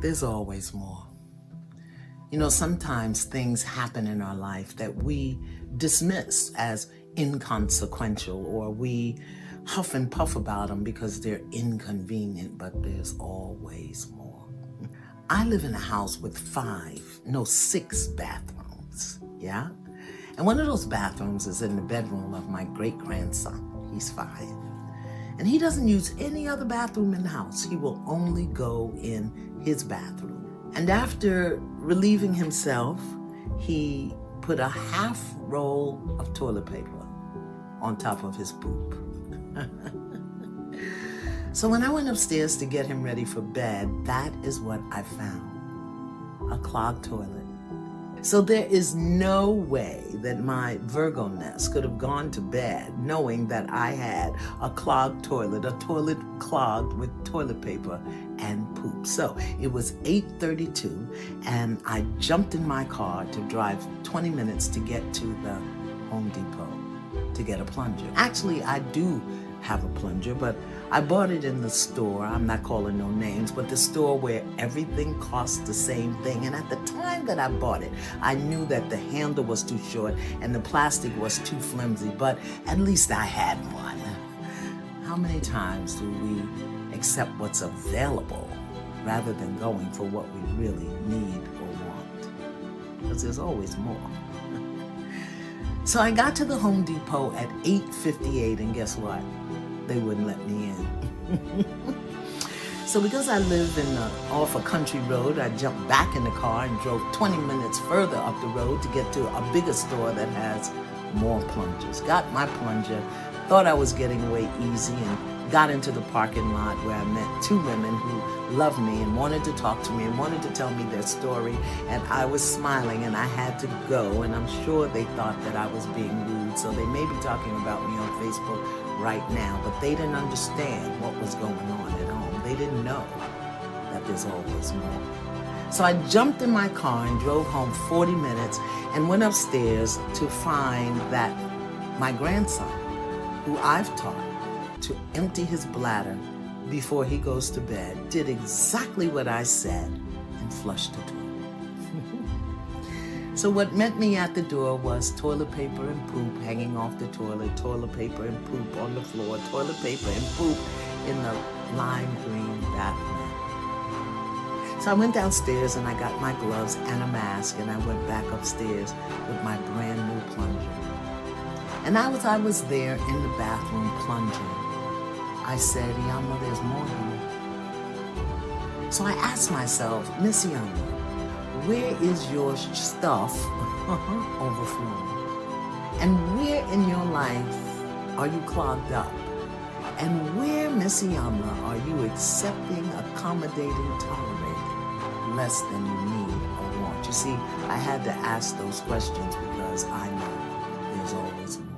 There's always more. You know, sometimes things happen in our life that we dismiss as inconsequential, or we huff and puff about them because they're inconvenient, but there's always more. I live in a house with 6 bathrooms, yeah? And one of those bathrooms is in the bedroom of my great-grandson. He's 5. And he doesn't use any other bathroom in the house. He will only go in his bathroom. And after relieving himself, he put a half roll of toilet paper on top of his poop. So when I went upstairs to get him ready for bed, that is what I found: a clogged toilet. So there is no way that my Virgo nest could have gone to bed knowing that I had a clogged toilet, a toilet clogged with toilet paper and poop. So it was 8:32, and I jumped in my car to drive 20 minutes to get to the Home Depot to get a plunger. Actually, I do have a plunger, but I bought it in the store. I'm not calling no names, but the store where everything costs the same thing. And at the time that I bought it, I knew that the handle was too short and the plastic was too flimsy, but at least I had one. How many times do we accept what's available rather than going for what we really need or want? Because there's always more. So I got to the Home Depot at 8:58, and guess what? They wouldn't let me in. So because I live off a country road, I jumped back in the car and drove 20 minutes further up the road to get to a bigger store that has more plungers. Got my plunger, thought I was getting away easy, and got into the parking lot where I met 2 women who loved me and wanted to talk to me and wanted to tell me their story. And I was smiling and I had to go, and I'm sure they thought that I was being rude. So they may be talking about me on Facebook right now, but they didn't understand what was going on at home. They didn't know that there's always more. So I jumped in my car and drove home 40 minutes and went upstairs to find that my grandson, who I've taught to empty his bladder before he goes to bed, did exactly what I said and flushed the toilet. So what met me at the door was toilet paper and poop hanging off the toilet, toilet paper and poop on the floor, toilet paper and poop in the lime green bathroom. So I went downstairs and I got my gloves and a mask, and I went back upstairs with my brand new plunger. And as I was there in the bathroom plunging, I said, Yama, there's more here. So I asked myself, Miss Yama, where is your stuff overflowing? And where in your life are you clogged up? And where, Miss Yama, are you accepting, accommodating, tolerating less than you need or want? You see, I had to ask those questions because I know there's always more.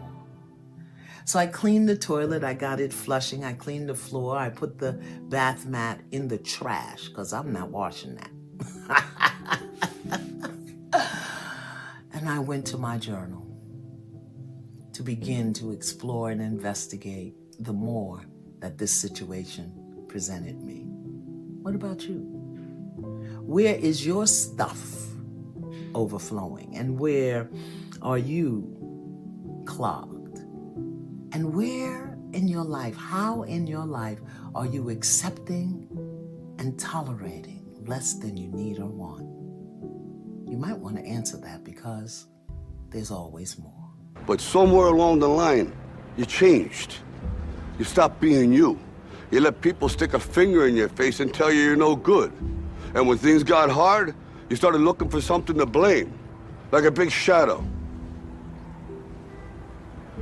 So I cleaned the toilet, I got it flushing, I cleaned the floor, I put the bath mat in the trash because I'm not washing that. And I went to my journal to begin to explore and investigate the more that this situation presented me. What about you? Where is your stuff overflowing? And where are you clogged? And where in your life, how in your life are you accepting and tolerating less than you need or want? You might want to answer that because there's always more. But somewhere along the line, you changed. You stopped being you. You let people stick a finger in your face and tell you you're no good. And when things got hard, you started looking for something to blame, like a big shadow.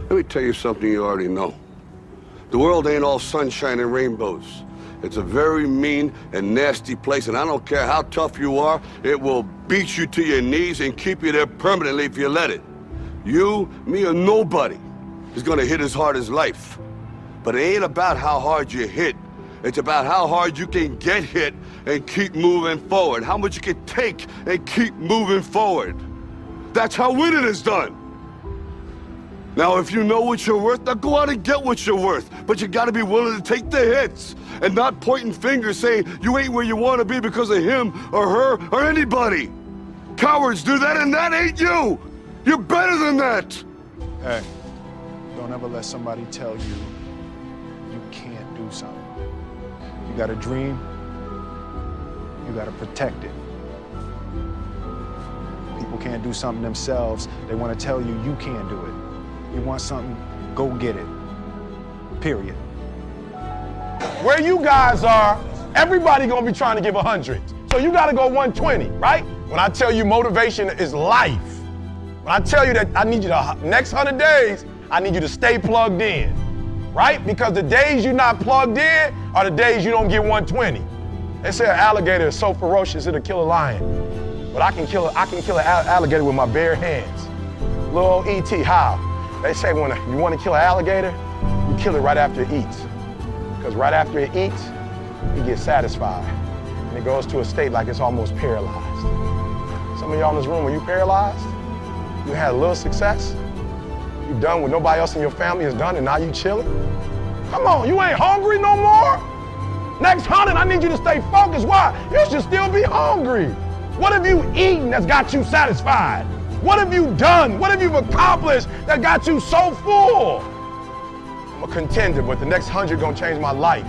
Let me tell you something you already know. The world ain't all sunshine and rainbows. It's a very mean and nasty place, and I don't care how tough you are, it will beat you to your knees and keep you there permanently if you let it. You, me, or nobody is gonna hit as hard as life. But it ain't about how hard you hit. It's about how hard you can get hit and keep moving forward. How much you can take and keep moving forward. That's how winning is done. Now, if you know what you're worth, now go out and get what you're worth. But you gotta be willing to take the hits and not pointing fingers saying you ain't where you want to be because of him or her or anybody. Cowards do that, and that ain't you. You're better than that. Hey, don't ever let somebody tell you you can't do something. You got a dream, you gotta protect it. People can't do something themselves. They want to tell you you can't do it. You want something, go get it. Period. Where you guys are, everybody gonna be trying to give 100. So you gotta go 120, right? When I tell you motivation is life, when I tell you that I need you to, next 100 days, I need you to stay plugged in, right? Because the days you're not plugged in are the days you don't get 120. They say an alligator is so ferocious it'll kill a lion, but I can kill an alligator with my bare hands. Little old E.T., how? They say when you want to kill an alligator, you kill it right after it eats. Because right after it eats, it gets satisfied. And it goes to a state like it's almost paralyzed. Some of y'all in this room, are you paralyzed? You had a little success? You done what nobody else in your family has done and now you chilling? Come on, you ain't hungry no more? Next 100, I need you to stay focused. Why? You should still be hungry. What have you eaten that's got you satisfied? What have you done? What have you accomplished that got you so full? I'm a contender, but the next 100 gonna change my life.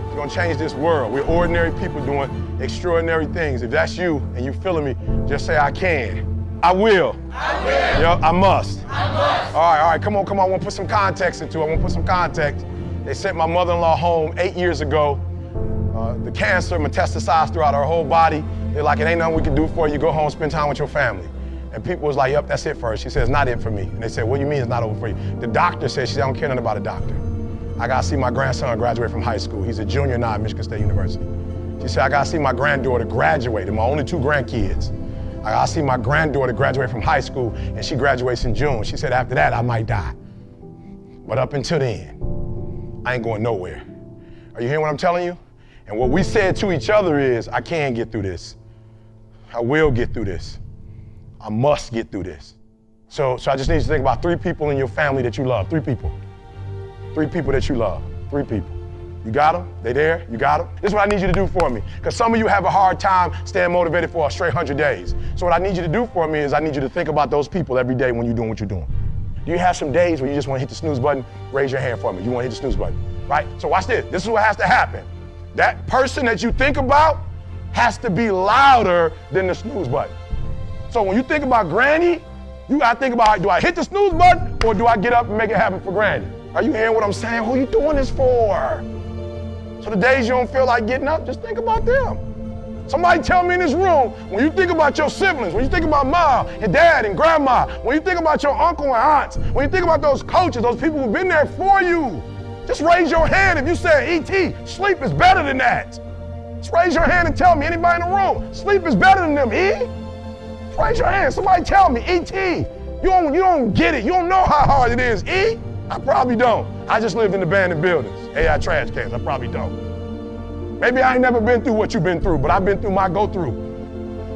It's gonna change this world. We're ordinary people doing extraordinary things. If that's you and you feeling me, just say I can. I will. I will. Yeah, I must. I must. All right, come on. I want to put some context into it. I want to put some context. They sent my mother-in-law home 8 years ago. The cancer metastasized throughout her whole body. They're like, it ain't nothing we can do for you. Go home, spend time with your family. And people was like, yep, that's it for her. She said, it's not it for me. And they said, what do you mean it's not over for you? The doctor said, she said, I don't care nothing about a doctor. I got to see my grandson graduate from high school. He's a junior now at Michigan State University. She said, I got to see my granddaughter graduate, and my only 2 grandkids. I got to see my granddaughter graduate from high school, and she graduates in June. She said, after that, I might die. But up until then, I ain't going nowhere. Are you hearing what I'm telling you? And what we said to each other is, I can get through this. I will get through this. I must get through this. So I just need you to think about 3 people in your family that you love. 3 people. 3 people that you love. 3 people. You got them? They there? You got them? This is what I need you to do for me. Because some of you have a hard time staying motivated for a straight 100 days. So what I need you to do for me is I need you to think about those people every day when you're doing what you're doing. Do you have some days where you just want to hit the snooze button? Raise your hand for me. You want to hit the snooze button, right? So watch this. This is what has to happen. That person that you think about has to be louder than the snooze button. So when you think about Granny, you got to think about, do I hit the snooze button or do I get up and make it happen for Granny? Are you hearing what I'm saying? Who are you doing this for? So the days you don't feel like getting up, just think about them. Somebody tell me in this room, when you think about your siblings, when you think about mom and dad and grandma, when you think about your uncle and aunts, when you think about those coaches, those people who've been there for you, just raise your hand if you say, E.T., sleep is better than that. Just raise your hand and tell me, anybody in the room, sleep is better than them, E? Just raise your hand. Somebody tell me, E.T., you don't get it. You don't know how hard it is, E? I probably don't. I just lived in abandoned buildings, AI trash cans. I probably don't. Maybe I ain't never been through what you've been through, but I've been through my go-through.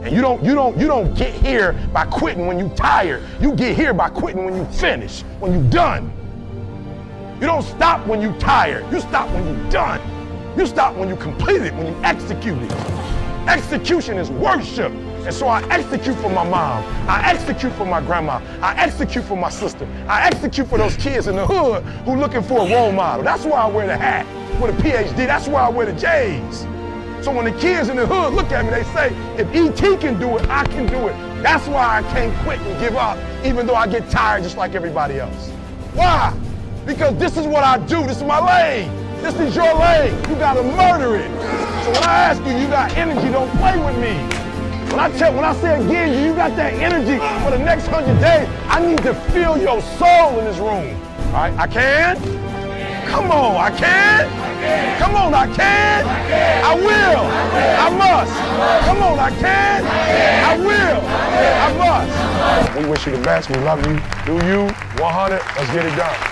And you don't get here by quitting when you tired. You get here by quitting when you finish, when you done. You don't stop when you tired. You stop when you done. You stop when you complete it, when you execute it. Execution is worship. And so I execute for my mom. I execute for my grandma. I execute for my sister. I execute for those kids in the hood who looking for a role model. That's why I wear the hat with a PhD. That's why I wear the J's. So when the kids in the hood look at me, they say, if E.T. can do it, I can do it. That's why I can't quit and give up, even though I get tired just like everybody else. Why? Because this is what I do. This is my lane. This is your lane. You gotta murder it. So when I ask you, you got energy, don't play with me. When I say again, you got that energy for the next 100 days, I need to feel your soul in this room. All right, I can? Come on, I can? Come on, I can? I will. I must. Come on, I can? I will. I must. We wish you the best. We love you. Do you. 100. Let's get it done.